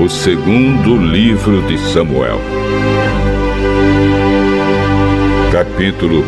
O segundo livro de Samuel, capítulo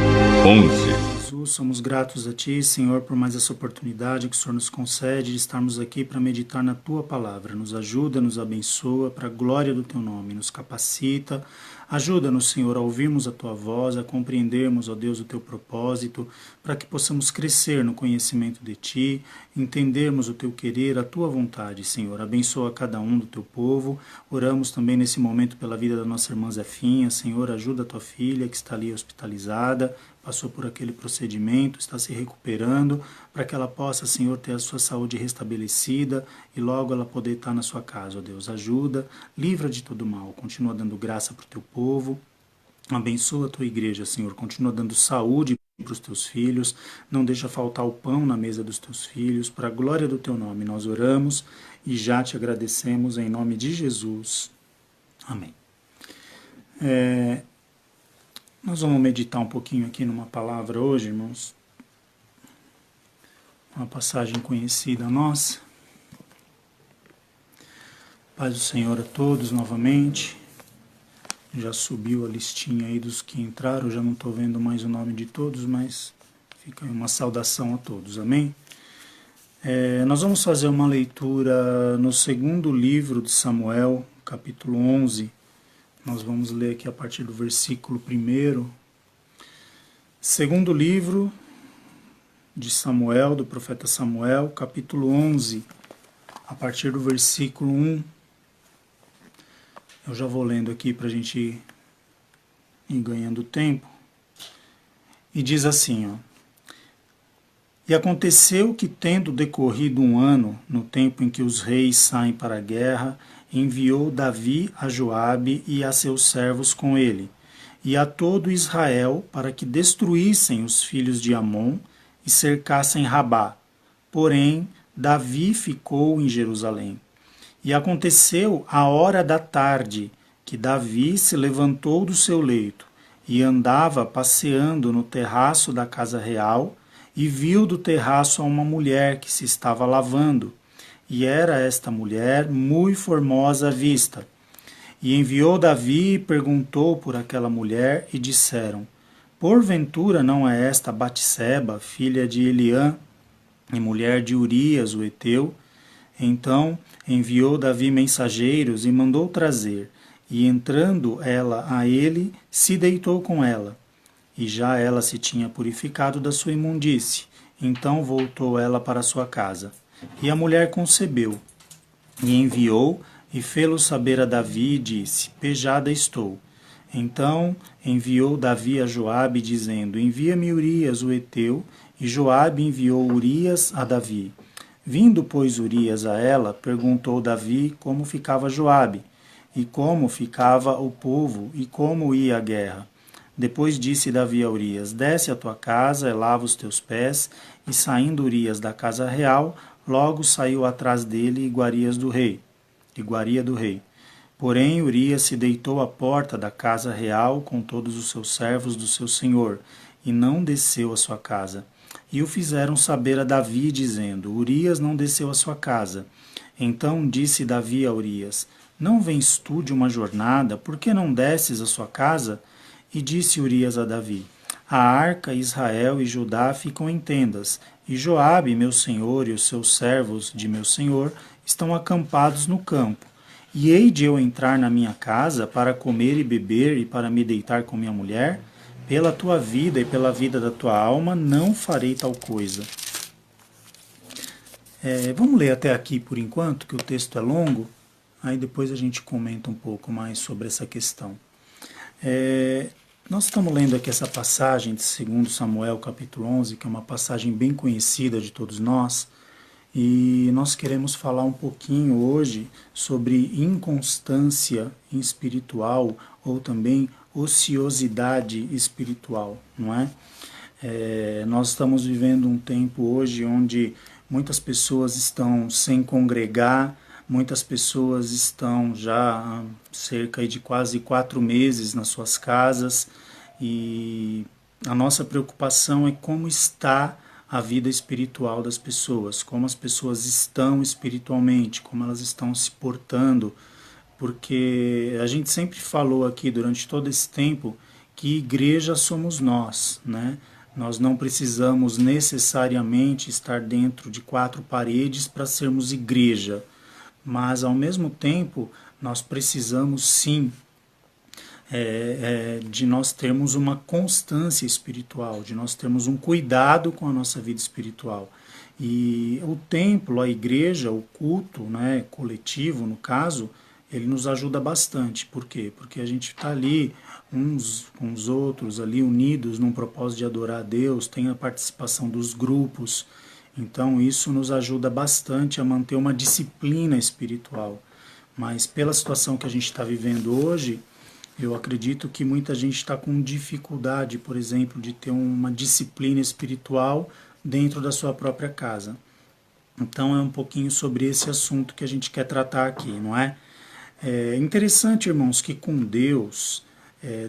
11. Jesus, somos gratos a Ti, Senhor, por mais essa oportunidade que o Senhor nos concede de estarmos aqui para meditar na Tua Palavra. Nos ajuda, nos abençoa, para a glória do Teu nome, nos capacita. Ajuda-nos, Senhor, a ouvirmos a Tua voz, a compreendermos, ó Deus, o Teu propósito, para que possamos crescer no conhecimento de Ti, entendermos o Teu querer, a Tua vontade, Senhor. Abençoa cada um do Teu povo. Oramos também nesse momento pela vida da nossa irmã Zefinha. Senhor, ajuda a Tua filha que está ali hospitalizada, passou por aquele procedimento, está se recuperando, para que ela possa, Senhor, ter a sua saúde restabelecida e logo ela poder estar na sua casa, ó Deus. Ajuda, livra de todo mal, continua dando graça para o teu povo, abençoa a tua igreja, Senhor, continua dando saúde para os teus filhos, não deixa faltar o pão na mesa dos teus filhos, para a glória do teu nome nós oramos e já te agradecemos em nome de Jesus. Amém. Nós vamos meditar um pouquinho aqui numa palavra hoje, irmãos. Uma passagem conhecida nossa. Paz do Senhor a todos novamente. Já subiu a listinha aí dos que entraram, já não estou vendo mais o nome de todos, mas fica aí uma saudação a todos, amém? Nós vamos fazer uma leitura no segundo livro de Samuel, capítulo 11. Nós vamos ler aqui a partir do versículo 1. Segundo livro de Samuel, do profeta Samuel, capítulo 11, a partir do versículo 1. Eu já vou lendo aqui para a gente ir ganhando tempo. E diz assim, ó. E aconteceu que, tendo decorrido um ano, no tempo em que os reis saem para a guerra, enviou Davi a Joabe e a seus servos com ele, e a todo Israel, para que destruíssem os filhos de Amon e cercassem Rabá. Porém, Davi ficou em Jerusalém. E aconteceu à hora da tarde, que Davi se levantou do seu leito, e andava passeando no terraço da casa real, e viu do terraço a uma mulher que se estava lavando. E era esta mulher muito formosa à vista. E enviou Davi e perguntou por aquela mulher, e disseram, porventura não é esta Batseba, filha de Eliã, e mulher de Urias, o heteu? Então enviou Davi mensageiros e mandou trazer, e entrando ela a ele, se deitou com ela. E já ela se tinha purificado da sua imundície, então voltou ela para sua casa. E a mulher concebeu, e enviou, e fê-lo saber a Davi, e disse, pejada estou. Então enviou Davi a Joabe, dizendo, envia-me Urias, o heteu, e Joabe enviou Urias a Davi. Vindo, pois, Urias a ela, perguntou Davi como ficava Joabe, e como ficava o povo, e como ia a guerra. Depois disse Davi a Urias, desce à tua casa, e lava os teus pés, e saindo Urias da casa real, logo saiu atrás dele iguaria do rei. Porém, Urias se deitou à porta da casa real com todos os seus servos do seu senhor, e não desceu à sua casa. E o fizeram saber a Davi, dizendo, Urias não desceu à sua casa. Então disse Davi a Urias, não vens tu de uma jornada, por que não desces à sua casa? E disse Urias a Davi, a arca, Israel e Judá ficam em tendas, e Joabe, meu senhor, e os seus servos de meu senhor estão acampados no campo. E hei de eu entrar na minha casa para comer e beber e para me deitar com minha mulher? Pela tua vida e pela vida da tua alma não farei tal coisa. Vamos ler até aqui por enquanto, que o texto é longo, aí depois a gente comenta um pouco mais sobre essa questão. Nós estamos lendo aqui essa passagem de 2 Samuel, capítulo 11, que é uma passagem bem conhecida de todos nós, e nós queremos falar um pouquinho hoje sobre inconstância espiritual ou também ociosidade espiritual, não é? Nós estamos vivendo um tempo hoje onde muitas pessoas estão sem congregar, muitas pessoas estão já há cerca de quase 4 meses nas suas casas, e a nossa preocupação é como está a vida espiritual das pessoas, como as pessoas estão espiritualmente, como elas estão se portando porque a gente sempre falou aqui durante todo esse tempo que igreja somos nós, né? Nós não precisamos necessariamente estar dentro de quatro paredes para sermos igreja, mas ao mesmo tempo nós precisamos sim de nós termos uma constância espiritual, de nós termos um cuidado com a nossa vida espiritual. E o templo, a igreja, o culto, né, coletivo no caso, ele nos ajuda bastante. Por quê? Porque a gente está ali uns com os outros, ali unidos num propósito de adorar a Deus, tem a participação dos grupos. Então isso nos ajuda bastante a manter uma disciplina espiritual. Mas pela situação que a gente está vivendo hoje, eu acredito que muita gente está com dificuldade, por exemplo, de ter uma disciplina espiritual dentro da sua própria casa. Então é um pouquinho sobre esse assunto que a gente quer tratar aqui, não é? É interessante, irmãos, que com Deus,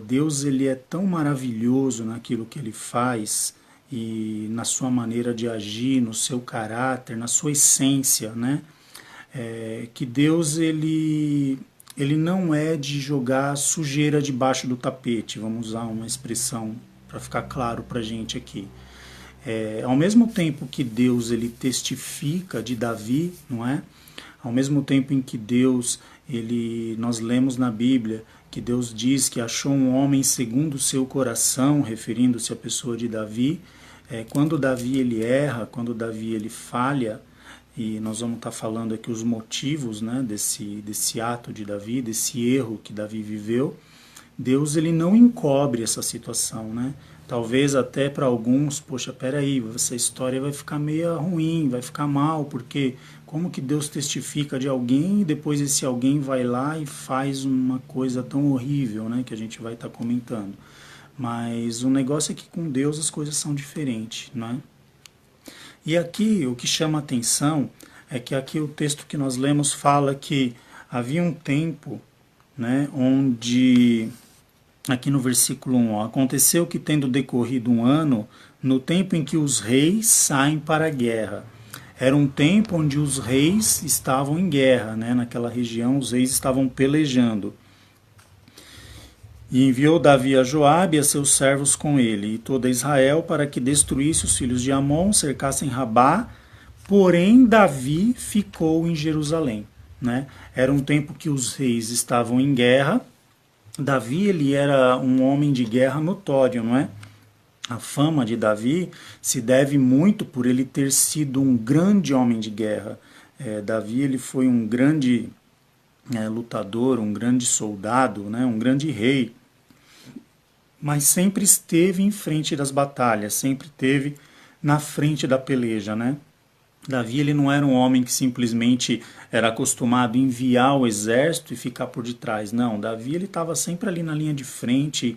Deus ele é tão maravilhoso naquilo que ele faz e na sua maneira de agir, no seu caráter, na sua essência, né? Que Deus ele não é de jogar sujeira debaixo do tapete, vamos usar uma expressão para ficar claro para a gente aqui. Ao mesmo tempo que Deus ele testifica de Davi, não é? Ao mesmo tempo em que Deus, nós lemos na Bíblia que Deus diz que achou um homem segundo o seu coração, referindo-se à pessoa de Davi. Quando Davi ele erra, quando Davi ele falha, e nós vamos estar falando aqui os motivos, né, desse ato de Davi, desse erro que Davi viveu, Deus ele não encobre essa situação, né? Talvez até para alguns, poxa, peraí, essa história vai ficar meio ruim, vai ficar mal, porque como que Deus testifica de alguém e depois esse alguém vai lá e faz uma coisa tão horrível, né, que a gente vai estar comentando. Mas o negócio é que com Deus as coisas são diferentes, né? E aqui o que chama atenção é que aqui o texto que nós lemos fala que havia um tempo, né, onde... Aqui no versículo 1, aconteceu que tendo decorrido um ano, no tempo em que os reis saem para a guerra. Era um tempo onde os reis estavam em guerra, né? Naquela região os reis estavam pelejando. E enviou Davi a Joabe e a seus servos com ele, e toda Israel, para que destruísse os filhos de Amon, cercassem Rabá, porém Davi ficou em Jerusalém, né? Era um tempo que os reis estavam em guerra. Davi ele era um homem de guerra notório, não é? A fama de Davi se deve muito por ele ter sido um grande homem de guerra. Davi ele foi um grande lutador, um grande soldado, né? Um grande rei, mas sempre esteve em frente das batalhas, sempre esteve na frente da peleja, né? Davi ele não era um homem que simplesmente era acostumado a enviar o exército e ficar por detrás. Não, Davi ele estava sempre ali na linha de frente,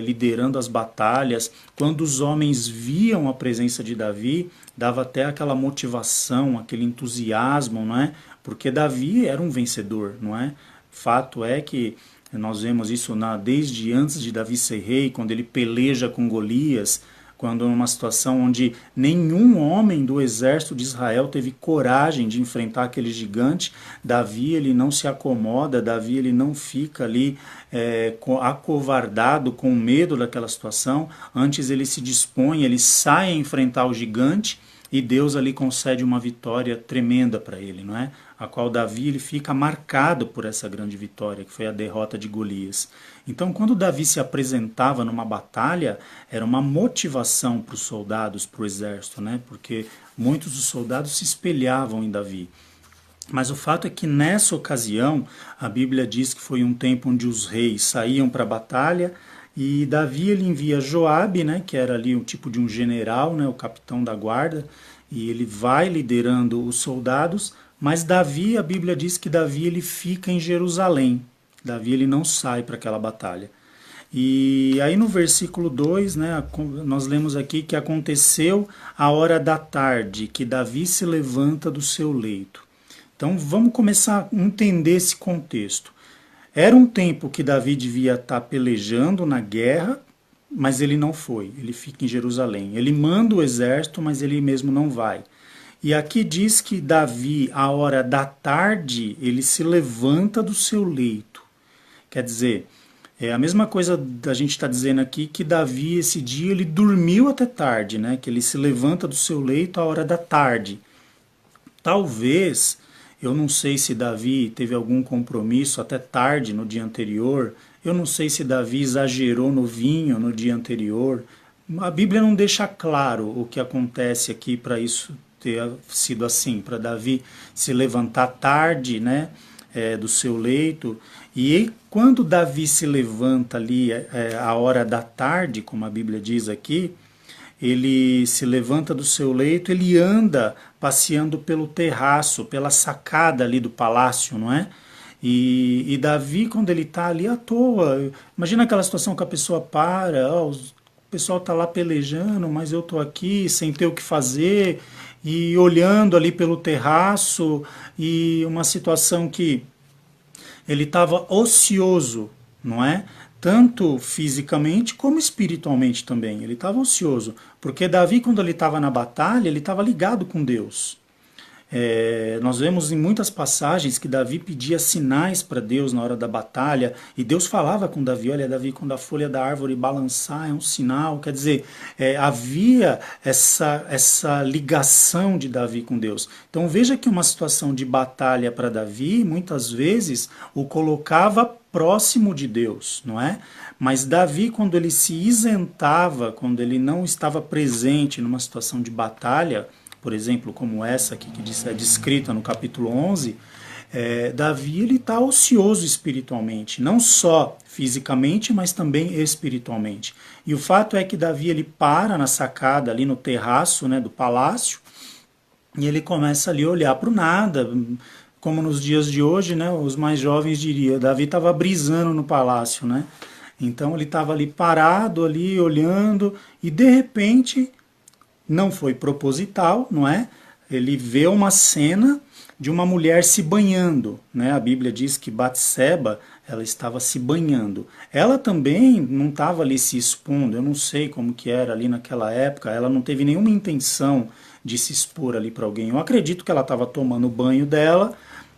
liderando as batalhas. Quando os homens viam a presença de Davi, dava até aquela motivação, aquele entusiasmo, não é? Porque Davi era um vencedor, não é? Fato é que nós vemos isso desde antes de Davi ser rei, quando ele peleja com Golias, quando numa situação onde nenhum homem do exército de Israel teve coragem de enfrentar aquele gigante, Davi ele não se acomoda, Davi ele não fica ali acovardado, com medo daquela situação, antes ele se dispõe, ele sai a enfrentar o gigante e Deus ali concede uma vitória tremenda para ele, não é? A qual Davi ele fica marcado por essa grande vitória, que foi a derrota de Golias. Então, quando Davi se apresentava numa batalha, era uma motivação para os soldados, para o exército, né? Porque muitos dos soldados se espelhavam em Davi. Mas o fato é que nessa ocasião, a Bíblia diz que foi um tempo onde os reis saíam para a batalha, e Davi ele envia Joabe, né, que era ali um tipo de um general, né, o capitão da guarda, e ele vai liderando os soldados, mas Davi, a Bíblia diz que Davi ele fica em Jerusalém. Davi ele não sai para aquela batalha. E aí no versículo 2, né, nós lemos aqui que aconteceu a hora da tarde, que Davi se levanta do seu leito. Então vamos começar a entender esse contexto. Era um tempo que Davi devia estar pelejando na guerra, mas ele não foi, ele fica em Jerusalém. Ele manda o exército, mas ele mesmo não vai. E aqui diz que Davi, à hora da tarde, ele se levanta do seu leito. Quer dizer, é a mesma coisa da gente está dizendo aqui que Davi, esse dia, ele dormiu até tarde, né? Que ele se levanta do seu leito à hora da tarde. Talvez, eu não sei se Davi teve algum compromisso até tarde no dia anterior, eu não sei se Davi exagerou no vinho no dia anterior. A Bíblia não deixa claro o que acontece aqui para isso ter sido assim, para Davi se levantar tarde, né, do seu leito. E quando Davi se levanta ali à hora da tarde, como a Bíblia diz aqui, ele se levanta do seu leito, ele anda passeando pelo terraço, pela sacada ali do palácio, não é? E Davi, quando ele está ali à toa, imagina aquela situação que a pessoa para, o pessoal está lá pelejando, mas eu estou aqui sem ter o que fazer, e olhando ali pelo terraço, e uma situação que ele estava ocioso, não é? Tanto fisicamente como espiritualmente também. Ele estava ocioso, porque Davi, quando ele estava na batalha, ele estava ligado com Deus. Nós vemos em muitas passagens que Davi pedia sinais para Deus na hora da batalha, e Deus falava com Davi: olha, Davi, quando a folha da árvore balançar é um sinal. Quer dizer, havia essa ligação de Davi com Deus. Então veja que uma situação de batalha para Davi, muitas vezes, o colocava próximo de Deus, não é? Mas Davi, quando ele se isentava, quando ele não estava presente numa situação de batalha, por exemplo, como essa aqui que é descrita no capítulo 11, Davi ele está ocioso espiritualmente, não só fisicamente, mas também espiritualmente. E o fato é que Davi ele para na sacada, ali no terraço, né, do palácio, e ele começa ali a olhar para o nada, como nos dias de hoje, né, os mais jovens diriam, Davi estava brisando no palácio, né? Então ele estava ali parado, ali olhando, e de repente, não foi proposital, não é? Ele vê uma cena de uma mulher se banhando, né? A Bíblia diz que Batseba, ela estava se banhando. Ela também não estava ali se expondo, eu não sei como que era ali naquela época, ela não teve nenhuma intenção de se expor ali para alguém. Eu acredito que ela estava tomando o banho dela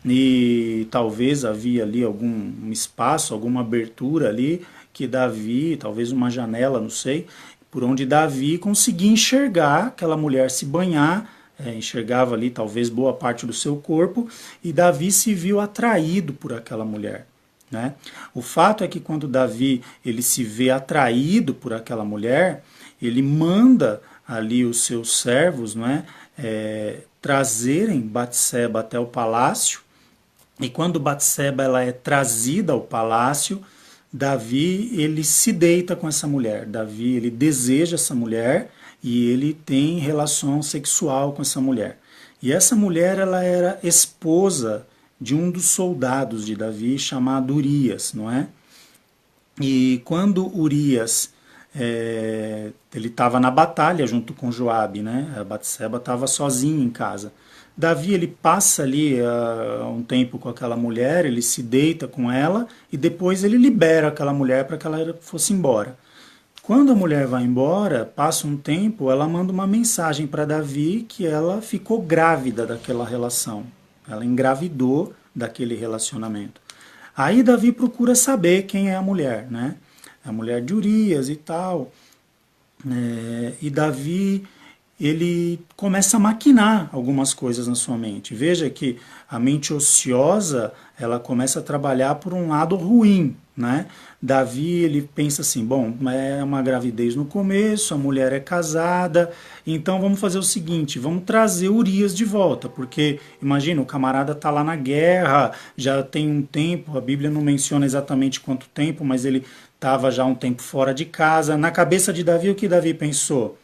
e talvez havia ali algum espaço, alguma abertura ali que Davi, talvez uma janela, não sei, por onde Davi conseguia enxergar aquela mulher se banhar, enxergava ali talvez boa parte do seu corpo, e Davi se viu atraído por aquela mulher, né? O fato é que quando Davi ele se vê atraído por aquela mulher, ele manda ali os seus servos, não é? Trazerem Batseba até o palácio, e quando Batseba ela é trazida ao palácio, Davi ele se deita com essa mulher. Davi ele deseja essa mulher e ele tem relação sexual com essa mulher. E essa mulher ela era esposa de um dos soldados de Davi chamado Urias, não é? E quando Urias ele estava na batalha junto com Joabe, né? A Batseba estava sozinha em casa. Davi ele passa ali um tempo com aquela mulher, ele se deita com ela e depois ele libera aquela mulher para que ela fosse embora. Quando a mulher vai embora, passa um tempo, ela manda uma mensagem para Davi que ela ficou grávida daquela relação. Ela engravidou daquele relacionamento. Aí Davi procura saber quem é a mulher, né? A mulher de Urias e tal. E Davi ele começa a maquinar algumas coisas na sua mente. Veja que a mente ociosa, ela começa a trabalhar por um lado ruim, né? Davi, ele pensa assim, bom, é uma gravidez no começo, a mulher é casada, então vamos fazer o seguinte, vamos trazer Urias de volta, porque, imagina, o camarada está lá na guerra, já tem um tempo, a Bíblia não menciona exatamente quanto tempo, mas ele estava já um tempo fora de casa. Na cabeça de Davi, o que Davi pensou?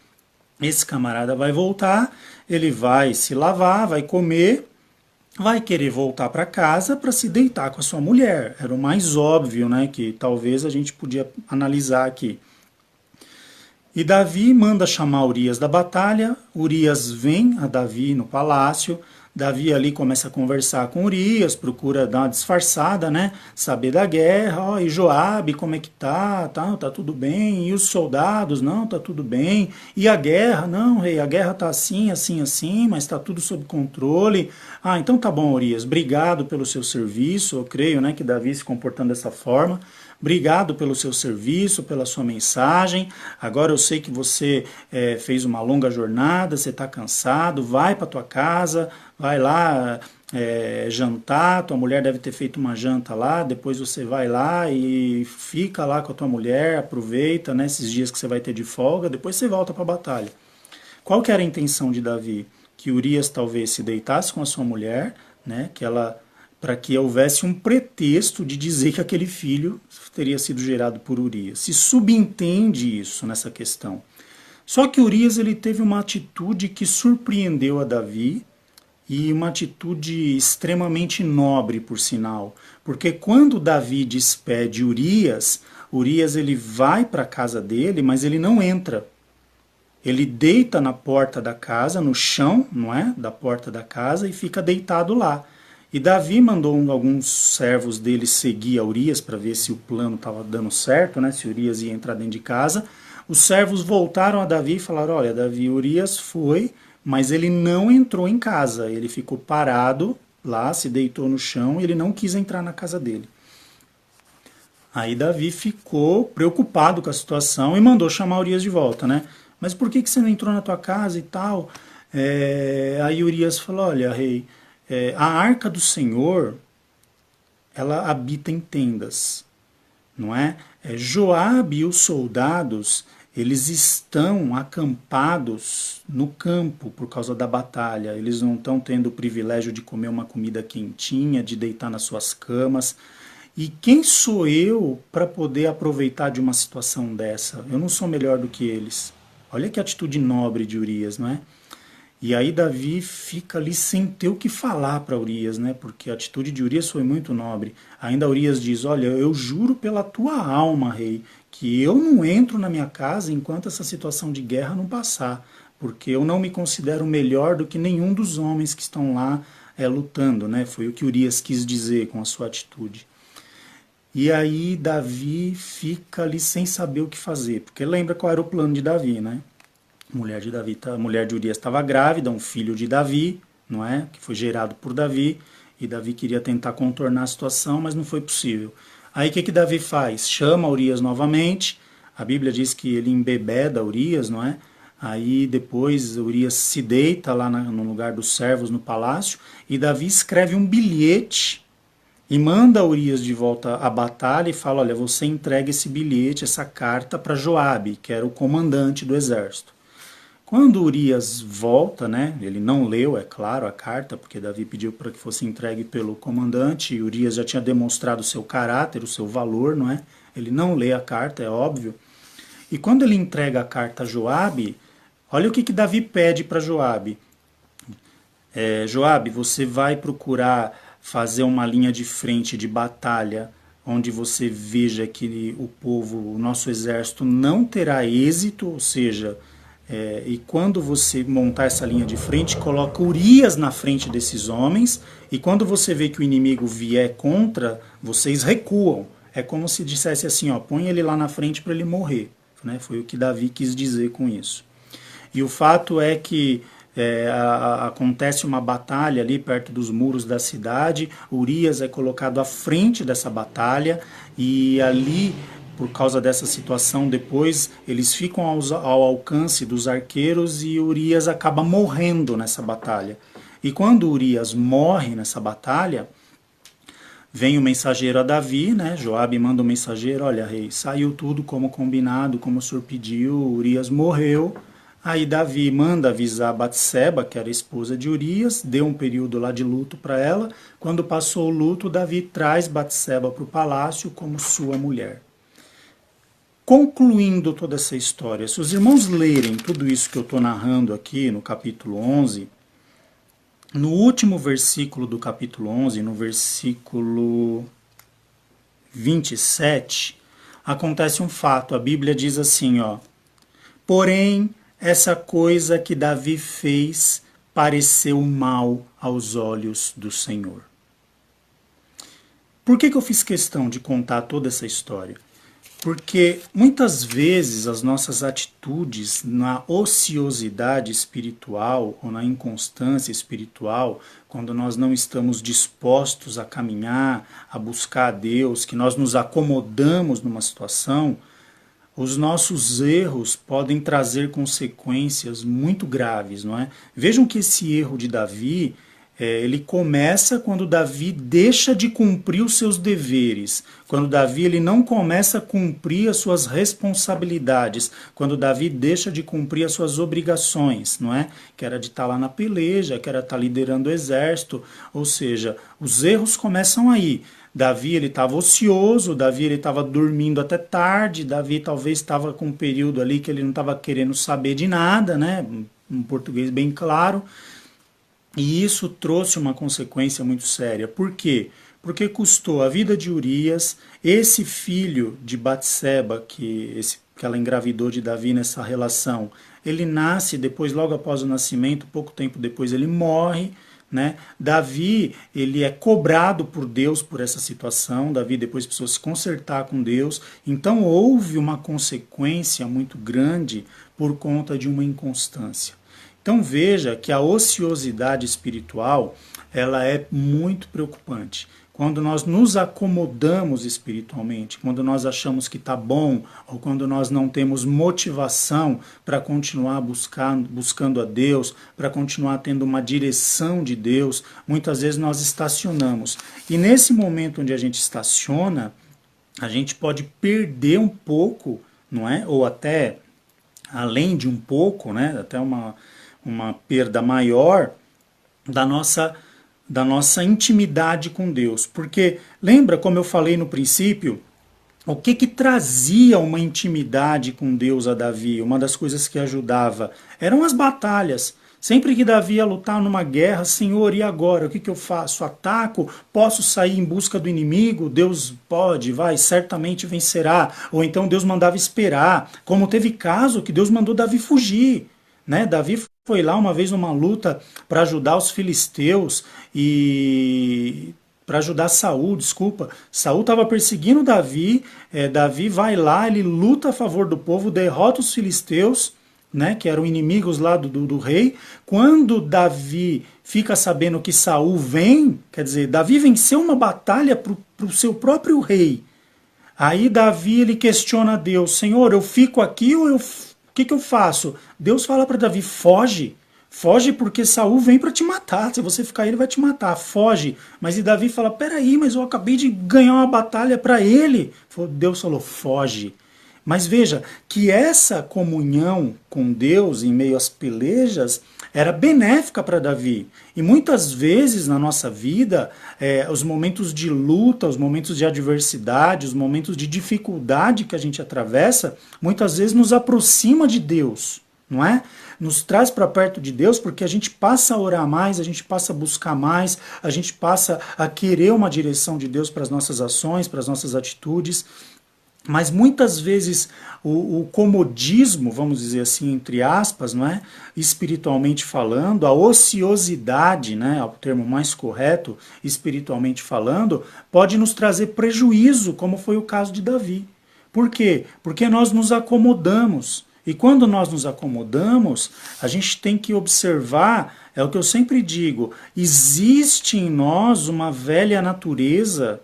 Esse camarada vai voltar, ele vai se lavar, vai comer, vai querer voltar para casa para se deitar com a sua mulher. Era o mais óbvio, né, que talvez a gente podia analisar aqui. E Davi manda chamar Urias da batalha, Urias vem a Davi no palácio, Davi ali começa a conversar com Urias, procura dar uma disfarçada, né? Saber da guerra, ó, e Joabe, como é que tá? Tá tudo bem. E os soldados? Não, tá tudo bem. E a guerra? Não, rei, a guerra tá assim, assim, assim, mas tá tudo sob controle. Ah, então tá bom, Urias, obrigado pelo seu serviço. Eu creio, né, que Davi se comportando dessa forma. Obrigado pelo seu serviço, pela sua mensagem. Agora eu sei que você fez uma longa jornada, você está cansado, vai para tua casa, vai lá jantar, tua mulher deve ter feito uma janta lá, depois você vai lá e fica lá com a tua mulher, aproveita, né, esses dias que você vai ter de folga, depois você volta para a batalha. Qual que era a intenção de Davi? Que Urias talvez se deitasse com a sua mulher, né, para que houvesse um pretexto de dizer que aquele filho teria sido gerado por Urias. Se subentende isso nessa questão. Só que Urias ele teve uma atitude que surpreendeu a Davi, e uma atitude extremamente nobre, por sinal. Porque quando Davi despede Urias, Urias ele vai para a casa dele, mas ele não entra. Ele deita na porta da casa, no chão, não é? Da porta da casa, e fica deitado lá. E Davi mandou alguns servos dele seguir a Urias para ver se o plano estava dando certo, né? Se Urias ia entrar dentro de casa. Os servos voltaram a Davi e falaram: olha, Davi, Urias foi, mas ele não entrou em casa. Ele ficou parado lá, se deitou no chão e ele não quis entrar na casa dele. Aí Davi ficou preocupado com a situação e mandou chamar Urias de volta, né? Mas por que você não entrou na tua casa e tal? Aí Urias falou: olha, rei, a arca do Senhor, ela habita em tendas, não é? Joabe e os soldados, eles estão acampados no campo por causa da batalha. Eles não estão tendo o privilégio de comer uma comida quentinha, de deitar nas suas camas. E quem sou eu para poder aproveitar de uma situação dessa? Eu não sou melhor do que eles. Olha que atitude nobre de Urias, não é? E aí Davi fica ali sem ter o que falar para Urias, né? Porque a atitude de Urias foi muito nobre. Ainda Urias diz: olha, eu juro pela tua alma, rei, que eu não entro na minha casa enquanto essa situação de guerra não passar, porque eu não me considero melhor do que nenhum dos homens que estão lá lutando, né? Foi o que Urias quis dizer com a sua atitude. E aí Davi fica ali sem saber o que fazer, porque lembra qual era o plano de Davi, né? A mulher de Urias estava grávida, um filho de Davi, não é? Que foi gerado por Davi, e Davi queria tentar contornar a situação, mas não foi possível. Aí o que Davi faz? Chama Urias novamente, a Bíblia diz que ele embebeda Urias, não é? Aí depois Urias se deita lá no lugar dos servos no palácio, e Davi escreve um bilhete e manda Urias de volta à batalha e fala: olha, você entrega esse bilhete, essa carta para Joabe, que era o comandante do exército. Quando Urias volta, né, ele não leu, é claro, a carta, porque Davi pediu para que fosse entregue pelo comandante, e Urias já tinha demonstrado o seu caráter, o seu valor, não é? Ele não lê a carta, é óbvio. E quando ele entrega a carta a Joabe, olha o que Davi pede para Joabe. Joabe, você vai procurar fazer uma linha de frente de batalha, onde você veja que o povo, o nosso exército não terá êxito, ou seja, e quando você montar essa linha de frente, coloca Urias na frente desses homens, e quando você vê que o inimigo vier contra, vocês recuam. É como se dissesse assim, ó, põe ele lá na frente para ele morrer, né? Foi o que Davi quis dizer com isso. E o fato é que acontece uma batalha ali perto dos muros da cidade, Urias é colocado à frente dessa batalha, e ali, por causa dessa situação, depois eles ficam ao alcance dos arqueiros e Urias acaba morrendo nessa batalha. E quando Urias morre nessa batalha, vem o mensageiro a Davi, né? Joabe manda o mensageiro: olha, rei, saiu tudo como combinado, como o senhor pediu, Urias morreu. Aí Davi manda avisar Batseba, que era a esposa de Urias, deu um período lá de luto para ela. Quando passou o luto, Davi traz Batseba para o palácio como sua mulher. Concluindo toda essa história, se os irmãos lerem tudo isso que eu estou narrando aqui no capítulo 11, no último versículo do capítulo 11, no versículo 27, acontece um fato. A Bíblia diz assim, ó: porém, essa coisa que Davi fez pareceu mal aos olhos do Senhor. Por que eu fiz questão de contar toda essa história? Porque muitas vezes as nossas atitudes na ociosidade espiritual ou na inconstância espiritual, quando nós não estamos dispostos a caminhar, a buscar a Deus, que nós nos acomodamos numa situação, os nossos erros podem trazer consequências muito graves, não é? Vejam que esse erro de Davi, ele começa quando Davi deixa de cumprir os seus deveres, quando Davi ele não começa a cumprir as suas responsabilidades, quando Davi deixa de cumprir as suas obrigações, não é? Que era de estar lá na peleja, que era estar liderando o exército, ou seja, os erros começam aí. Davi ele estava ocioso, Davi ele estava dormindo até tarde, Davi talvez estava com um período ali que ele não estava querendo saber de nada, né? Um português bem claro. E isso trouxe uma consequência muito séria. Por quê? Porque custou a vida de Urias, esse filho de Batseba, que ela engravidou de Davi nessa relação, ele nasce, depois, logo após o nascimento, pouco tempo depois ele morre, né? Davi, ele é cobrado por Deus por essa situação, Davi depois precisou se consertar com Deus, então houve uma consequência muito grande por conta de uma inconstância. Então veja que a ociosidade espiritual, ela é muito preocupante. Quando nós nos acomodamos espiritualmente, quando nós achamos que está bom, ou quando nós não temos motivação para continuar buscando a Deus, para continuar tendo uma direção de Deus, muitas vezes nós estacionamos. E nesse momento onde a gente estaciona, a gente pode perder um pouco, não é? Ou até além de um pouco, né? Até uma perda maior da nossa intimidade com Deus. Porque, lembra como eu falei no princípio, o que trazia uma intimidade com Deus a Davi? Uma das coisas que ajudava eram as batalhas. Sempre que Davi ia lutar numa guerra, Senhor, e agora? O que eu faço? Ataco? Posso sair em busca do inimigo? Deus pode, certamente vencerá. Ou então Deus mandava esperar. Como teve caso que Deus mandou Davi fugir, né? Davi foi lá uma vez numa luta para ajudar os filisteus e para ajudar Saul, desculpa. Saul estava perseguindo Davi, Davi vai lá, ele luta a favor do povo, derrota os filisteus, né, que eram inimigos lá do rei. Quando Davi fica sabendo que Saul vem, quer dizer, Davi venceu uma batalha para o seu próprio rei. Aí Davi ele questiona a Deus, Senhor, eu fico aqui ou o que eu faço? Deus fala para Davi, foge. Foge porque Saul vem para te matar. Se você ficar aí, ele vai te matar. Foge. Mas e Davi fala, peraí, mas eu acabei de ganhar uma batalha para ele. Deus falou, foge. Mas veja que essa comunhão com Deus em meio às pelejas era benéfica para Davi. E muitas vezes na nossa vida, os momentos de luta, os momentos de adversidade, os momentos de dificuldade que a gente atravessa, muitas vezes nos aproxima de Deus, não é? Nos traz para perto de Deus porque a gente passa a orar mais, a gente passa a buscar mais, a gente passa a querer uma direção de Deus para as nossas ações, para as nossas atitudes. Mas muitas vezes o comodismo, vamos dizer assim, entre aspas, não é? Espiritualmente falando, a ociosidade, né, é o termo mais correto, espiritualmente falando, pode nos trazer prejuízo, como foi o caso de Davi. Por quê? Porque nós nos acomodamos. E quando nós nos acomodamos, a gente tem que observar, é o que eu sempre digo, existe em nós uma velha natureza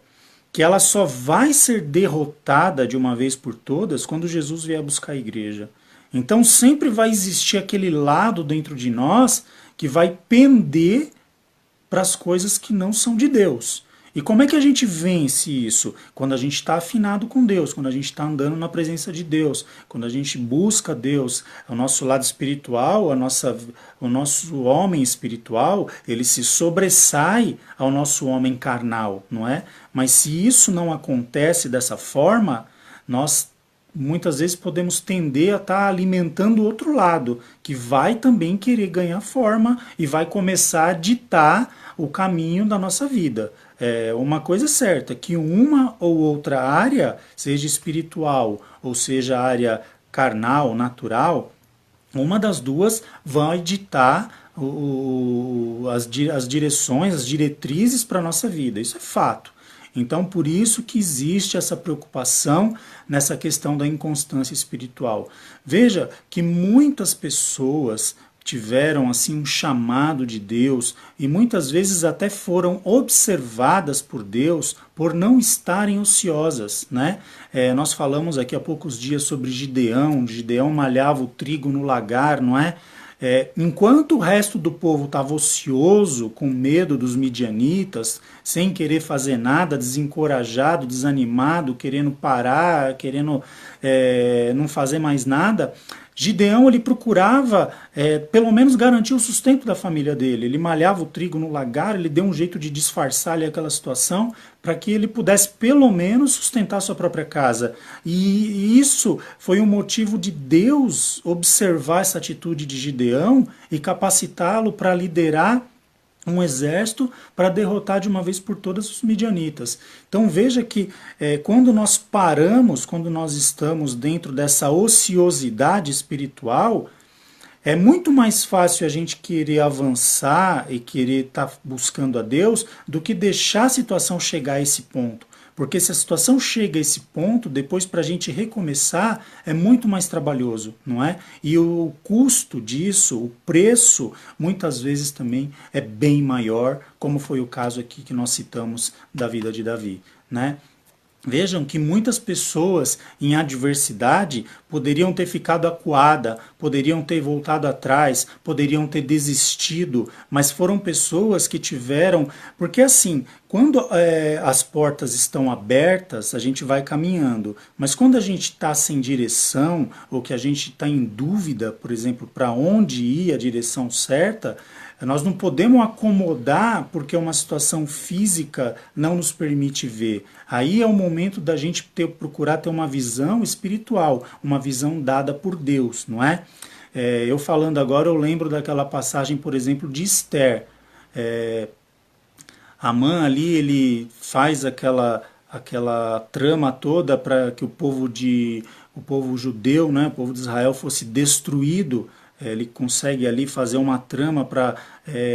que ela só vai ser derrotada de uma vez por todas quando Jesus vier buscar a igreja. Então sempre vai existir aquele lado dentro de nós que vai pender para as coisas que não são de Deus. E como é que a gente vence isso? Quando a gente está afinado com Deus, quando a gente está andando na presença de Deus, quando a gente busca Deus, o nosso lado espiritual, o nosso homem espiritual, ele se sobressai ao nosso homem carnal, não é? Mas se isso não acontece dessa forma, nós muitas vezes podemos tender a estar alimentando o outro lado, que vai também querer ganhar forma e vai começar a ditar o caminho da nossa vida. Uma coisa é certa, que uma ou outra área, seja espiritual ou seja área carnal, natural, uma das duas vai ditar as direções, as diretrizes para a nossa vida. Isso é fato. Então, por isso que existe essa preocupação nessa questão da inconstância espiritual. Veja que muitas pessoas tiveram assim um chamado de Deus e muitas vezes até foram observadas por Deus por não estarem ociosas, né? Nós falamos aqui há poucos dias sobre Gideão. Gideão malhava o trigo no lagar, não é? Enquanto o resto do povo estava ocioso, com medo dos midianitas, sem querer fazer nada, desencorajado, desanimado, querendo parar, querendo não fazer mais nada, Gideão ele procurava pelo menos garantir o sustento da família dele. Ele malhava o trigo no lagar, ele deu um jeito de disfarçar ali aquela situação para que ele pudesse pelo menos sustentar sua própria casa. E isso foi um motivo de Deus observar essa atitude de Gideão e capacitá-lo para liderar um exército para derrotar de uma vez por todas os midianitas. Então veja que quando nós paramos, quando nós estamos dentro dessa ociosidade espiritual, é muito mais fácil a gente querer avançar e querer estar buscando a Deus do que deixar a situação chegar a esse ponto. Porque se a situação chega a esse ponto, depois para a gente recomeçar é muito mais trabalhoso, não é? E o custo disso, o preço, muitas vezes também é bem maior, como foi o caso aqui que nós citamos da vida de Davi, né? Vejam que muitas pessoas em adversidade poderiam ter ficado acuada, poderiam ter voltado atrás, poderiam ter desistido, mas foram pessoas que tiveram... Porque assim, quando as portas estão abertas, a gente vai caminhando, mas quando a gente está sem direção, ou que a gente está em dúvida, por exemplo, para onde ir a direção certa, nós não podemos acomodar porque uma situação física não nos permite ver. Aí é o momento da gente procurar ter uma visão espiritual, uma visão dada por Deus, não é? Eu falando agora, eu lembro daquela passagem, por exemplo, de Esther. Amã ali, ele faz aquela trama toda para que o povo judeu, né, o povo de Israel fosse destruído. Ele consegue ali fazer uma trama para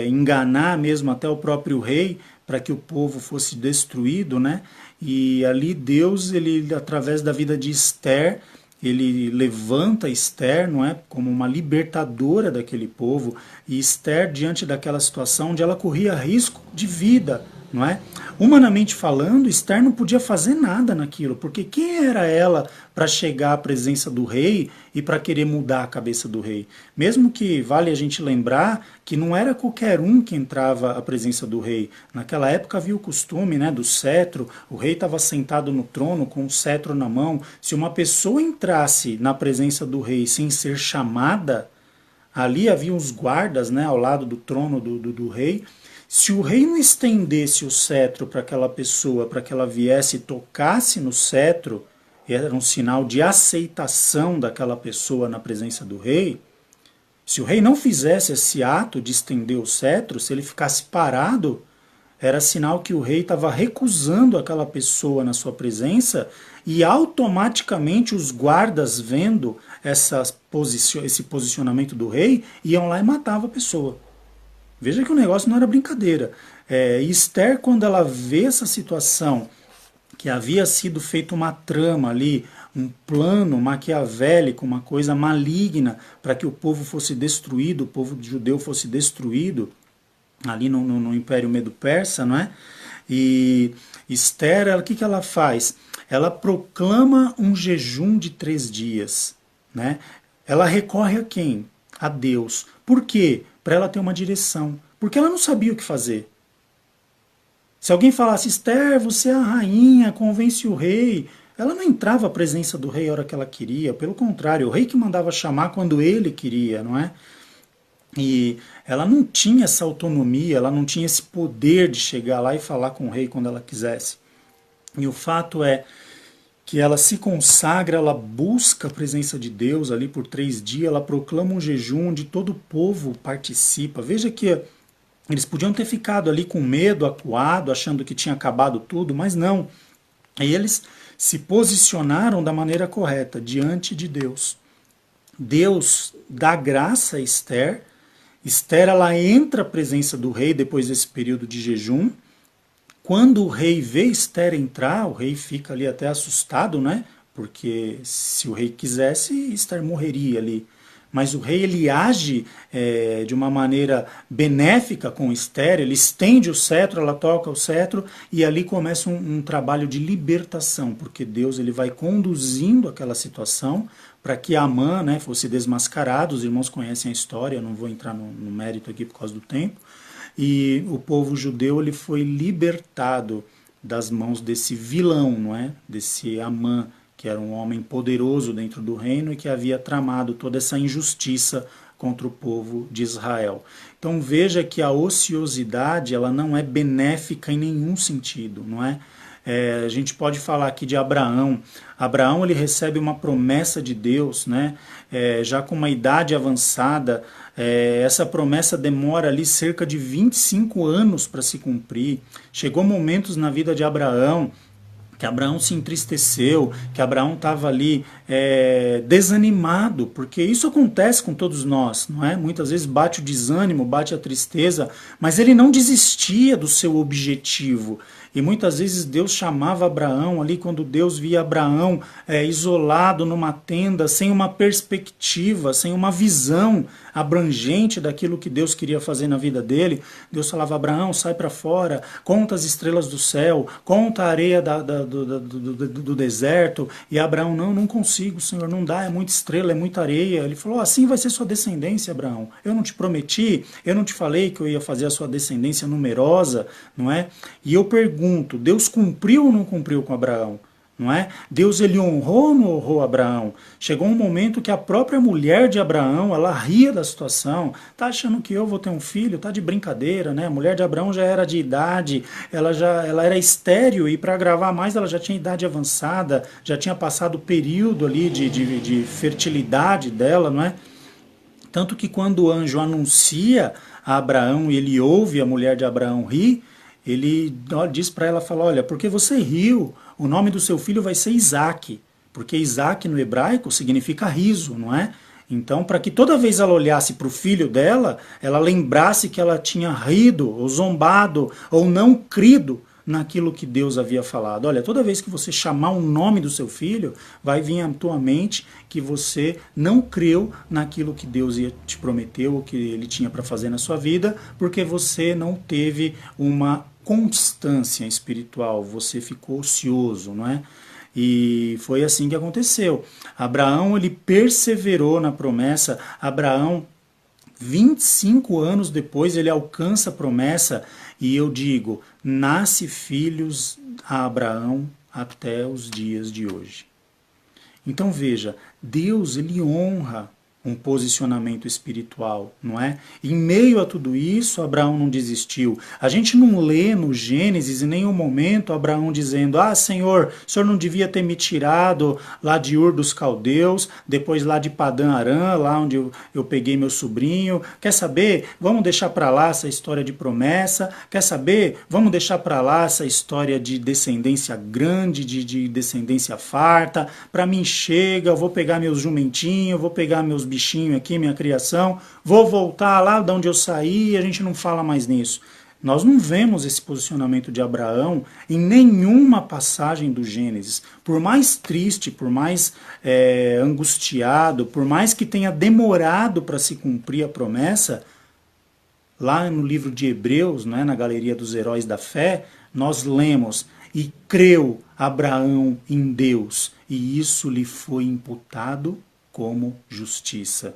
enganar mesmo até o próprio rei, para que o povo fosse destruído, né? E ali Deus, ele através da vida de Esther, ele levanta Esther, não é, como uma libertadora daquele povo, e Esther diante daquela situação onde ela corria risco de vida, não é? Humanamente falando, Esther não podia fazer nada naquilo, porque quem era ela para chegar à presença do rei e para querer mudar a cabeça do rei? Mesmo que vale a gente lembrar que não era qualquer um que entrava à presença do rei. Naquela época havia o costume, né, do cetro, o rei estava sentado no trono com o cetro na mão. Se uma pessoa entrasse na presença do rei sem ser chamada, ali havia os guardas, né, ao lado do trono do rei. Se o rei não estendesse o cetro para aquela pessoa, para que ela viesse e tocasse no cetro, era um sinal de aceitação daquela pessoa na presença do rei. Se o rei não fizesse esse ato de estender o cetro, se ele ficasse parado, era sinal que o rei estava recusando aquela pessoa na sua presença, e automaticamente os guardas, vendo esse posicionamento do rei, iam lá e matavam a pessoa. Veja que o negócio não era brincadeira. Esther, quando ela vê essa situação, que havia sido feita uma trama ali, um plano maquiavélico, uma coisa maligna, para que o povo fosse destruído, o povo judeu fosse destruído, ali no Império Medo-Persa, não é? E Esther, o que ela faz? Ela proclama um jejum de 3 dias, né? Ela recorre a quem? A Deus. Por quê? Para ela ter uma direção. Porque ela não sabia o que fazer. Se alguém falasse, Esther, você é a rainha, convence o rei, ela não entrava à presença do rei a hora que ela queria. Pelo contrário, o rei que mandava chamar quando ele queria, não é? E ela não tinha essa autonomia, ela não tinha esse poder de chegar lá e falar com o rei quando ela quisesse. E o fato é que ela se consagra, ela busca a presença de Deus ali por 3 dias, ela proclama um jejum onde todo o povo participa. Veja que eles podiam ter ficado ali com medo, acuado, achando que tinha acabado tudo, mas não. Eles se posicionaram da maneira correta, diante de Deus. Deus dá graça a Esther, Esther, ela entra à presença do rei depois desse período de jejum. Quando o rei vê Esther entrar, o rei fica ali até assustado, né? Porque se o rei quisesse, Esther morreria ali. Mas o rei, ele age de uma maneira benéfica com Esther, ele estende o cetro, ela toca o cetro, e ali começa um trabalho de libertação, porque Deus, ele vai conduzindo aquela situação para que Amã, né, fosse desmascarado. Os irmãos conhecem a história, eu não vou entrar no mérito aqui por causa do tempo. E o povo judeu, ele foi libertado das mãos desse vilão, não é? Desse Amã, que era um homem poderoso dentro do reino e que havia tramado toda essa injustiça contra o povo de Israel. Então veja que a ociosidade, ela não é benéfica em nenhum sentido, não é? A gente pode falar aqui de Abraão. Abraão, ele recebe uma promessa de Deus, né? Já com uma idade avançada. Essa promessa demora ali cerca de 25 anos para se cumprir. Chegou momentos na vida de Abraão que Abraão se entristeceu, que Abraão estava ali desanimado, porque isso acontece com todos nós, não é? Muitas vezes bate o desânimo, bate a tristeza, mas ele não desistia do seu objetivo. E muitas vezes Deus chamava Abraão ali, quando Deus via Abraão isolado numa tenda, sem uma perspectiva, sem uma visão abrangente daquilo que Deus queria fazer na vida dele. Deus falava: Abraão, sai para fora, conta as estrelas do céu, conta a areia do deserto. E Abraão: não consigo, Senhor, não dá, é muita estrela, é muita areia. Ele falou: assim vai ser sua descendência, Abraão. Eu não te prometi, eu não te falei que eu ia fazer a sua descendência numerosa, não é? E eu pergunto, Deus cumpriu ou não cumpriu com Abraão? Não é? Deus, ele honrou ou não honrou Abraão? Chegou um momento que a própria mulher de Abraão, ela ria da situação. Tá achando que eu vou ter um filho? Tá de brincadeira, né? A mulher de Abraão já era de idade, ela era estéril, e para gravar mais ela já tinha idade avançada, já tinha passado o período ali de fertilidade dela, não é? Tanto que quando o anjo anuncia a Abraão e ele ouve a mulher de Abraão rir, ele diz para ela, fala: olha, porque você riu, o nome do seu filho vai ser Isaque, porque Isaque no hebraico significa riso, não é? Então, para que toda vez ela olhasse para o filho dela, ela lembrasse que ela tinha rido, ou zombado, ou não crido naquilo que Deus havia falado. Olha, toda vez que você chamar o nome do seu filho, vai vir à tua mente que você não creu naquilo que Deus te prometeu, ou que ele tinha para fazer na sua vida, porque você não teve uma constância espiritual, você ficou ocioso, não é? E foi assim que aconteceu. Abraão, ele perseverou na promessa. Abraão, 25 anos depois, ele alcança a promessa, e eu digo, nasce filhos a Abraão até os dias de hoje. Então veja, Deus, ele honra um posicionamento espiritual, não é? Em meio a tudo isso, Abraão não desistiu. A gente não lê no Gênesis em nenhum momento Abraão dizendo: ah, Senhor, o Senhor não devia ter me tirado lá de Ur dos Caldeus, depois lá de Padã Arã, lá onde eu peguei meu sobrinho. Quer saber? Vamos deixar para lá essa história de promessa. Quer saber? Vamos deixar para lá essa história de descendência grande, de descendência farta. Para mim chega, eu vou pegar meus jumentinhos, vou pegar meus bichinho aqui, minha criação, vou voltar lá de onde eu saí, e a gente não fala mais nisso. Nós não vemos esse posicionamento de Abraão em nenhuma passagem do Gênesis. Por mais triste, por mais angustiado, por mais que tenha demorado para se cumprir a promessa, lá no livro de Hebreus, né, na galeria dos heróis da fé, nós lemos: e creu Abraão em Deus, e isso lhe foi imputado como justiça.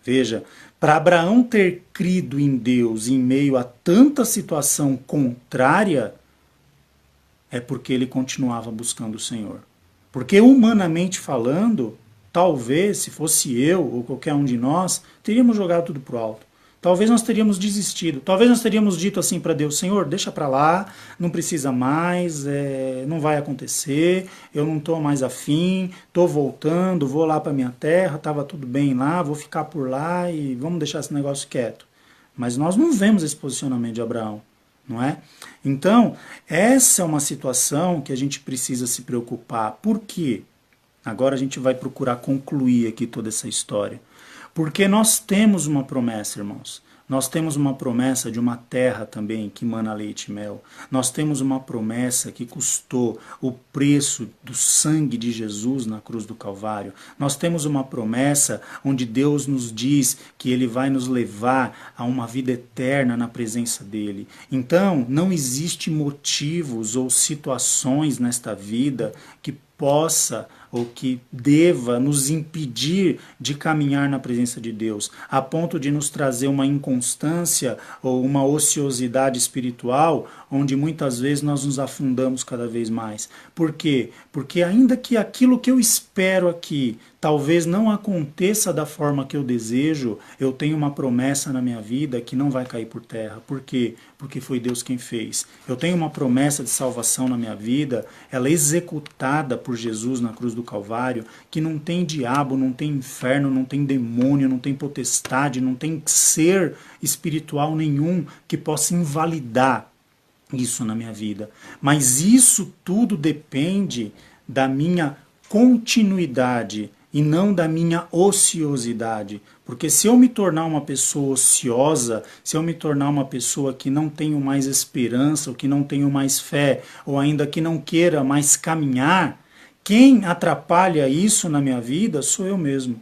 Veja, para Abraão ter crido em Deus em meio a tanta situação contrária, é porque ele continuava buscando o Senhor. Porque humanamente falando, talvez, se fosse eu ou qualquer um de nós, teríamos jogado tudo pro alto. Talvez nós teríamos desistido. Talvez nós teríamos dito assim para Deus: Senhor, deixa para lá, não precisa mais, não vai acontecer, eu não estou mais afim, estou voltando, vou lá para minha terra, estava tudo bem lá, vou ficar por lá e vamos deixar esse negócio quieto. Mas nós não vemos esse posicionamento de Abraão, não é? Então, essa é uma situação que a gente precisa se preocupar. Por quê? Agora a gente vai procurar concluir aqui toda essa história. Porque nós temos uma promessa, irmãos. Nós temos uma promessa de uma terra também que mana leite e mel. Nós temos uma promessa que custou o preço do sangue de Jesus na cruz do Calvário. Nós temos uma promessa onde Deus nos diz que Ele vai nos levar a uma vida eterna na presença dEle. Então, não existe motivos ou situações nesta vida que possa ou que deva nos impedir de caminhar na presença de Deus, a ponto de nos trazer uma inconstância ou uma ociosidade espiritual, onde muitas vezes nós nos afundamos cada vez mais. Por quê? Porque ainda que aquilo que eu espero aqui talvez não aconteça da forma que eu desejo, eu tenho uma promessa na minha vida que não vai cair por terra. Por quê? Porque foi Deus quem fez. Eu tenho uma promessa de salvação na minha vida, ela é executada por Jesus na cruz do Calvário, que não tem diabo, não tem inferno, não tem demônio, não tem potestade, não tem ser espiritual nenhum que possa invalidar isso na minha vida. Mas isso tudo depende da minha continuidade e não da minha ociosidade. Porque se eu me tornar uma pessoa ociosa, se eu me tornar uma pessoa que não tenho mais esperança, ou que não tenho mais fé, ou ainda que não queira mais caminhar, quem atrapalha isso na minha vida sou eu mesmo.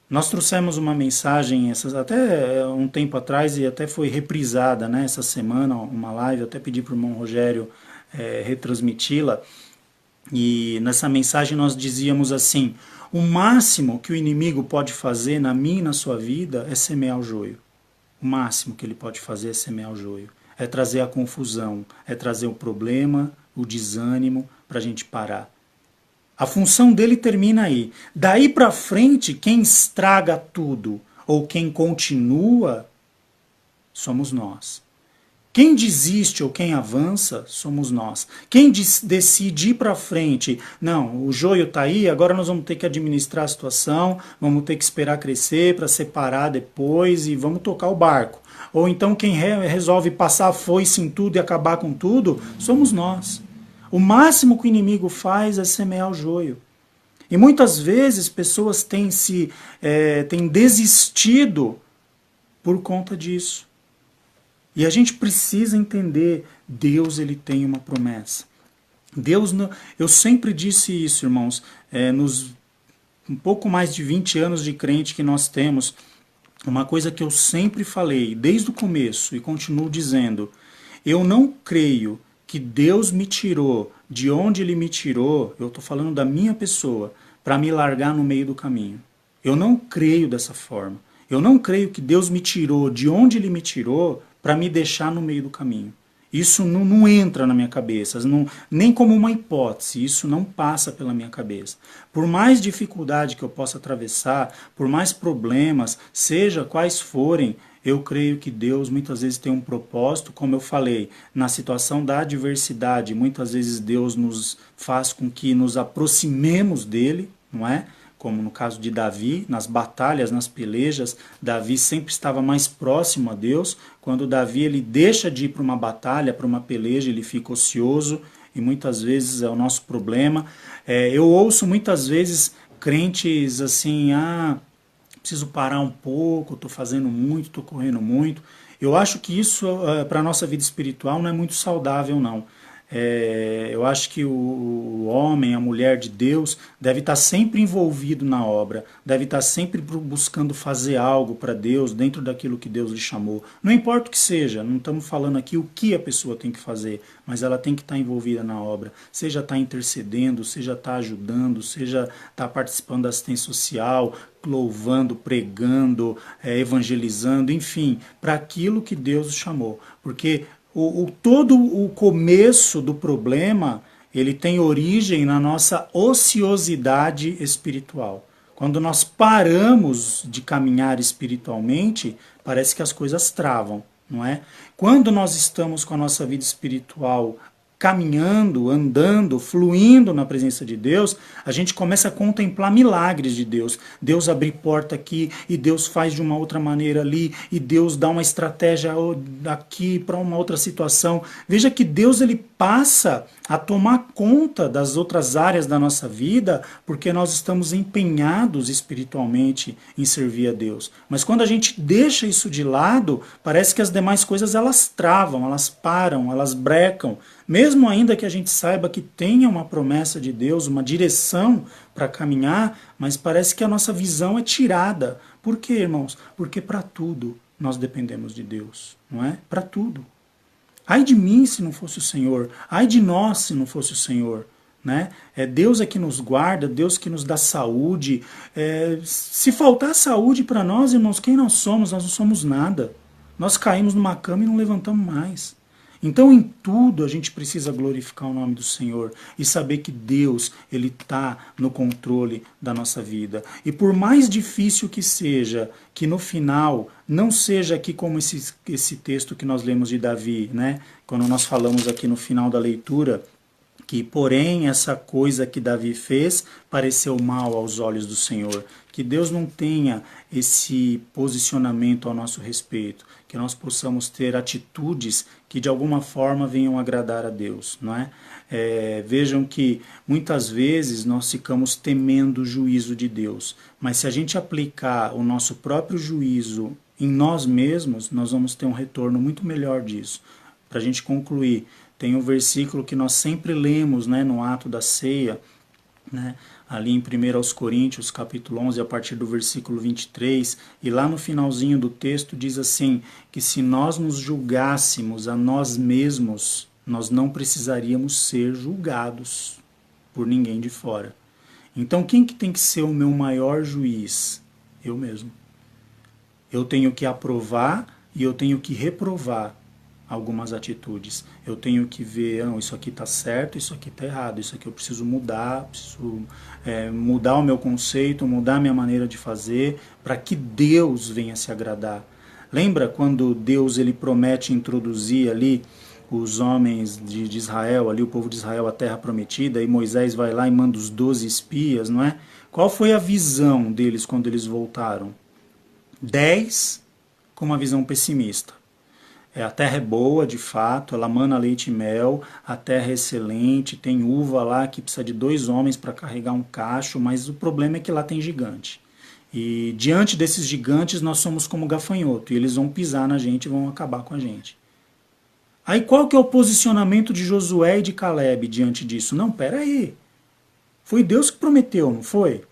Nós trouxemos uma mensagem até um tempo atrás e até foi reprisada, né, essa semana, uma live, eu até pedi para o irmão Rogério retransmiti-la. E nessa mensagem nós dizíamos assim: o máximo que o inimigo pode fazer na minha e na sua vida é semear o joio. O máximo que ele pode fazer é semear o joio. É trazer a confusão, é trazer o problema, o desânimo para a gente parar. A função dele termina aí. Daí para frente, quem estraga tudo ou quem continua somos nós. Quem desiste ou quem avança, somos nós. Quem decide ir para frente, não, o joio está aí, agora nós vamos ter que administrar a situação, vamos ter que esperar crescer para separar depois e vamos tocar o barco. Ou então quem resolve passar a foice em tudo e acabar com tudo, somos nós. O máximo que o inimigo faz é semear o joio. E muitas vezes pessoas têm desistido por conta disso. E a gente precisa entender, Deus ele tem uma promessa. Deus não, eu sempre disse isso, irmãos, nos um pouco mais de 20 anos de crente que nós temos, uma coisa que eu sempre falei, desde o começo, e continuo dizendo, eu não creio que Deus me tirou de onde Ele me tirou, eu estou falando da minha pessoa, para me largar no meio do caminho. Eu não creio dessa forma. Eu não creio que Deus me tirou de onde Ele me tirou para me deixar no meio do caminho. Isso não entra na minha cabeça, nem como uma hipótese, isso não passa pela minha cabeça. Por mais dificuldade que eu possa atravessar, por mais problemas, seja quais forem, eu creio que Deus muitas vezes tem um propósito, como eu falei, na situação da adversidade, muitas vezes Deus nos faz com que nos aproximemos dele, não é? Como no caso de Davi, nas batalhas, nas pelejas, Davi sempre estava mais próximo a Deus. Quando Davi ele deixa de ir para uma batalha, para uma peleja, ele fica ocioso e muitas vezes é o nosso problema. Eu ouço muitas vezes crentes assim, preciso parar um pouco, estou fazendo muito, estou correndo muito. Eu acho que isso para a nossa vida espiritual não é muito saudável, não. Eu acho que o homem, a mulher de Deus deve estar sempre envolvido na obra, deve estar sempre buscando fazer algo para Deus dentro daquilo que Deus lhe chamou. Não importa o que seja, não estamos falando aqui o que a pessoa tem que fazer, mas ela tem que estar envolvida na obra, seja estar intercedendo, seja estar ajudando, seja estar participando da assistência social, louvando, pregando, evangelizando, enfim, para aquilo que Deus chamou, porque todo o começo do problema, ele tem origem na nossa ociosidade espiritual. Quando nós paramos de caminhar espiritualmente, parece que as coisas travam, não é? Quando nós estamos com a nossa vida espiritual caminhando, andando, fluindo na presença de Deus, a gente começa a contemplar milagres de Deus. Deus abre porta aqui, e Deus faz de uma outra maneira ali, e Deus dá uma estratégia aqui para uma outra situação. Veja que Deus ele passa a tomar conta das outras áreas da nossa vida, porque nós estamos empenhados espiritualmente em servir a Deus. Mas quando a gente deixa isso de lado, parece que as demais coisas elas travam, elas param, elas brecam. Mesmo ainda que a gente saiba que tenha uma promessa de Deus, uma direção para caminhar, mas parece que a nossa visão é tirada. Por quê, irmãos? Porque para tudo nós dependemos de Deus, não é? Para tudo. Ai de mim se não fosse o Senhor, ai de nós se não fosse o Senhor. Né? Deus é que nos guarda, Deus que nos dá saúde. Se faltar saúde para nós, irmãos, quem nós somos? Nós não somos nada. Nós caímos numa cama e não levantamos mais. Então, em tudo, a gente precisa glorificar o nome do Senhor e saber que Deus ele está no controle da nossa vida. E por mais difícil que seja, que no final não seja aqui como esse texto que nós lemos de Davi, né? Quando nós falamos aqui no final da leitura, que porém essa coisa que Davi fez pareceu mal aos olhos do Senhor. Que Deus não tenha esse posicionamento ao nosso respeito, que nós possamos ter atitudes que de alguma forma venham agradar a Deus, não é? Vejam que muitas vezes nós ficamos temendo o juízo de Deus, mas se a gente aplicar o nosso próprio juízo em nós mesmos, nós vamos ter um retorno muito melhor disso. Para a gente concluir, tem um versículo que nós sempre lemos, né, no ato da ceia, né, ali em 1 Coríntios, capítulo 11, a partir do versículo 23, e lá no finalzinho do texto diz assim, que se nós nos julgássemos a nós mesmos, nós não precisaríamos ser julgados por ninguém de fora. Então quem que tem que ser o meu maior juiz? Eu mesmo. Eu tenho que aprovar e eu tenho que reprovar algumas atitudes. Eu tenho que ver, não, isso aqui está certo, isso aqui está errado, isso aqui eu preciso mudar, preciso mudar o meu conceito, mudar a minha maneira de fazer, para que Deus venha se agradar. Lembra quando Deus ele promete introduzir ali os homens de Israel, ali o povo de Israel, a terra prometida, e Moisés vai lá e manda os 12 espias, não é? Qual foi a visão deles quando eles voltaram? 10 com uma visão pessimista. A terra é boa, de fato, ela mana leite e mel, a terra é excelente, tem uva lá que precisa de 2 homens para carregar um cacho, mas o problema é que lá tem gigante. E diante desses gigantes nós somos como gafanhoto, e eles vão pisar na gente e vão acabar com a gente. Aí qual que é o posicionamento de Josué e de Caleb diante disso? Não, peraí, foi Deus que prometeu, não foi?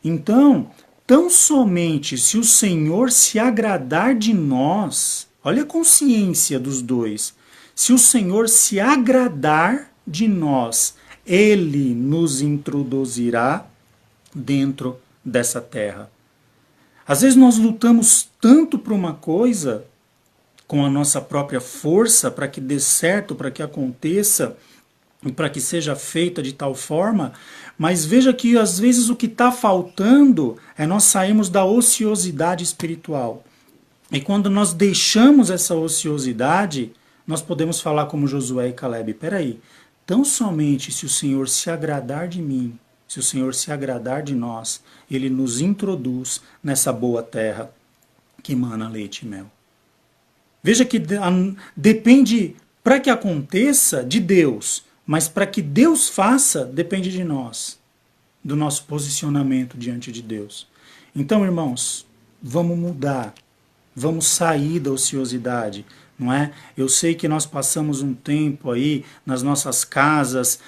Então, tão somente se o Senhor se agradar de nós... Olha a consciência dos dois. Se o Senhor se agradar de nós, Ele nos introduzirá dentro dessa terra. Às vezes nós lutamos tanto por uma coisa, com a nossa própria força, para que dê certo, para que aconteça, e para que seja feita de tal forma, mas veja que às vezes o que está faltando é nós sairmos da ociosidade espiritual. E quando nós deixamos essa ociosidade, nós podemos falar como Josué e Caleb, peraí, tão somente se o Senhor se agradar de mim, se o Senhor se agradar de nós, Ele nos introduz nessa boa terra que mana leite e mel. Veja que depende, para que aconteça, de Deus, mas para que Deus faça, depende de nós, do nosso posicionamento diante de Deus. Então, irmãos, vamos mudar. Vamos sair da ociosidade, não é? Eu sei que nós passamos um tempo aí nas nossas casas,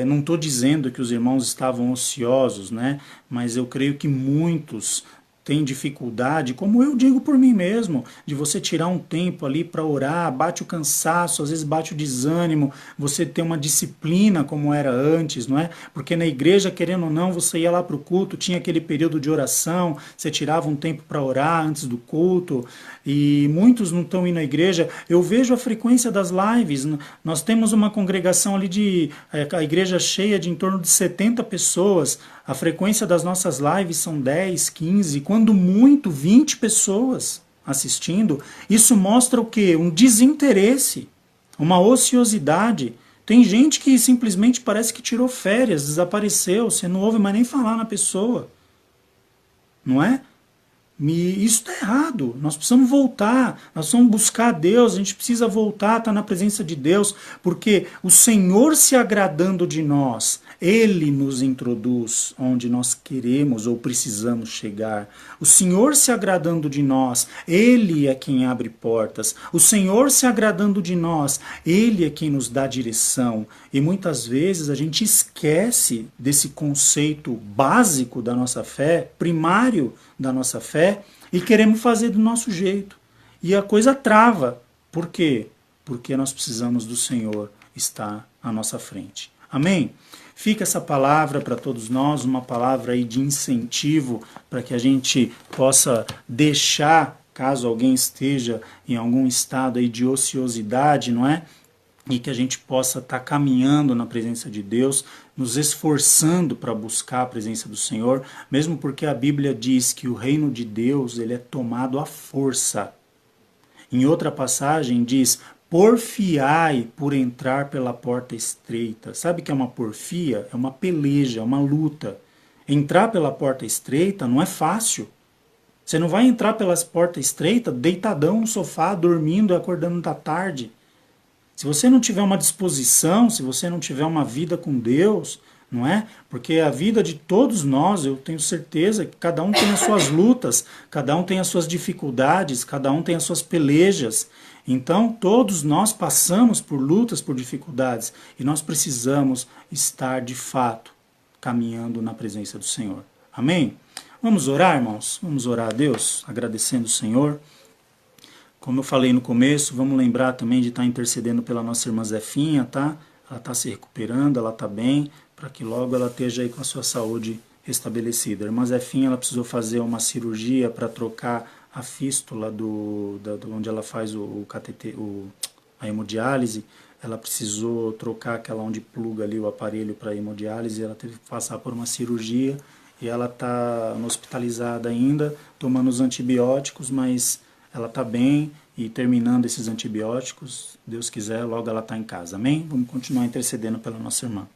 não estou dizendo que os irmãos estavam ociosos, né? Mas eu creio que muitos têm dificuldade, como eu digo por mim mesmo, de você tirar um tempo ali para orar, bate o cansaço, às vezes bate o desânimo, você ter uma disciplina como era antes, não é? Porque na igreja, querendo ou não, você ia lá para o culto, tinha aquele período de oração, você tirava um tempo para orar antes do culto, e muitos não estão indo à igreja. Eu vejo a frequência das lives, nós temos uma congregação ali a igreja cheia de em torno de 70 pessoas, a frequência das nossas lives são 10, 15, quando muito 20 pessoas assistindo. Isso mostra o quê? Um desinteresse, uma ociosidade. Tem gente que simplesmente parece que tirou férias, desapareceu, você não ouve mais nem falar na pessoa. Não é? E isso está errado. Nós precisamos voltar, nós precisamos buscar Deus, a gente precisa voltar, estar na presença de Deus, porque o Senhor se agradando de nós, Ele nos introduz onde nós queremos ou precisamos chegar. O Senhor se agradando de nós, Ele é quem abre portas. O Senhor se agradando de nós, Ele é quem nos dá direção. E muitas vezes a gente esquece desse conceito básico da nossa fé, primário da nossa fé, e queremos fazer do nosso jeito. E a coisa trava. Por quê? Porque nós precisamos do Senhor estar à nossa frente. Amém? Fica essa palavra para todos nós, uma palavra aí de incentivo para que a gente possa deixar, caso alguém esteja em algum estado aí de ociosidade, não é? E que a gente possa estar caminhando na presença de Deus, nos esforçando para buscar a presença do Senhor, mesmo porque a Bíblia diz que o reino de Deus ele é tomado à força. Em outra passagem diz, porfiai por entrar pela porta estreita. Sabe o que é uma porfia? É uma peleja, é uma luta. Entrar pela porta estreita não é fácil. Você não vai entrar pelas portas estreitas deitadão no sofá, dormindo e acordando da tarde. Se você não tiver uma disposição, se você não tiver uma vida com Deus, não é? Porque a vida de todos nós, eu tenho certeza que cada um tem as suas lutas, cada um tem as suas dificuldades, cada um tem as suas pelejas. Então, todos nós passamos por lutas, por dificuldades, e nós precisamos estar, de fato, caminhando na presença do Senhor. Amém? Vamos orar, irmãos? Vamos orar a Deus, agradecendo o Senhor. Como eu falei no começo, vamos lembrar também de estar intercedendo pela nossa irmã Zefinha, tá? Ela está se recuperando, ela está bem, para que logo ela esteja aí com a sua saúde restabelecida. A irmã Zefinha, ela precisou fazer uma cirurgia para trocar a fístula onde ela faz a hemodiálise. Ela precisou trocar aquela onde pluga ali o aparelho para a hemodiálise, ela teve que passar por uma cirurgia e ela está hospitalizada ainda, tomando os antibióticos, mas ela está bem e terminando esses antibióticos, Deus quiser, logo ela está em casa. Amém? Vamos continuar intercedendo pela nossa irmã.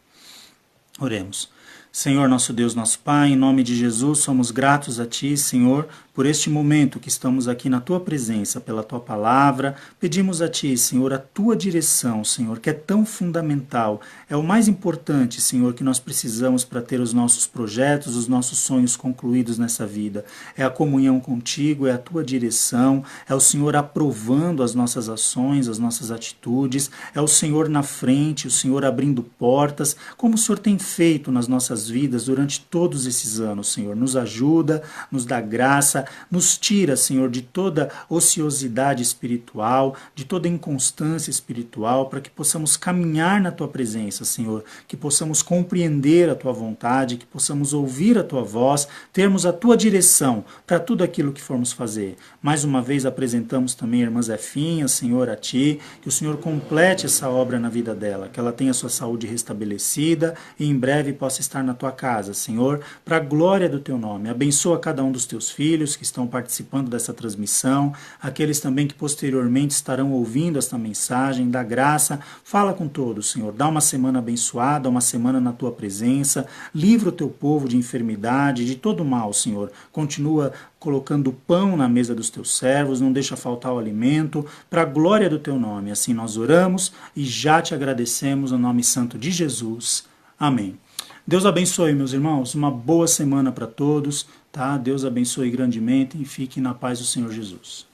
Oremos. Senhor, nosso Deus, nosso Pai, em nome de Jesus, somos gratos a Ti, Senhor, por este momento que estamos aqui na Tua presença, pela Tua palavra. Pedimos a Ti, Senhor, a Tua direção, Senhor, que é tão fundamental. É o mais importante, Senhor, que nós precisamos para ter os nossos projetos, os nossos sonhos concluídos nessa vida. É a comunhão contigo, é a Tua direção, é o Senhor aprovando as nossas ações, as nossas atitudes, é o Senhor na frente, o Senhor abrindo portas, como o Senhor tem feito nas nossas vidas durante todos esses anos, Senhor. Nos ajuda, nos dá graça, nos tira, Senhor, de toda ociosidade espiritual, de toda inconstância espiritual, para que possamos caminhar na Tua presença, Senhor, que possamos compreender a Tua vontade, que possamos ouvir a Tua voz, termos a Tua direção para tudo aquilo que formos fazer. Mais uma vez apresentamos também a irmã Zefinha, Senhor, a Ti, que o Senhor complete essa obra na vida dela, que ela tenha sua saúde restabelecida e em breve possa estar na Tua casa, Senhor, para a glória do Teu nome. Abençoa cada um dos Teus filhos que estão participando dessa transmissão, aqueles também que posteriormente estarão ouvindo esta mensagem, dá graça, fala com todos, Senhor, dá uma semana abençoada, uma semana na Tua presença, livra o Teu povo de enfermidade, de todo mal, Senhor, continua colocando pão na mesa dos Teus servos, não deixa faltar o alimento, para a glória do Teu nome. Assim nós oramos e já Te agradecemos no nome santo de Jesus. Amém. Deus abençoe, meus irmãos, uma boa semana para todos, tá? Deus abençoe grandemente e fiquem na paz do Senhor Jesus.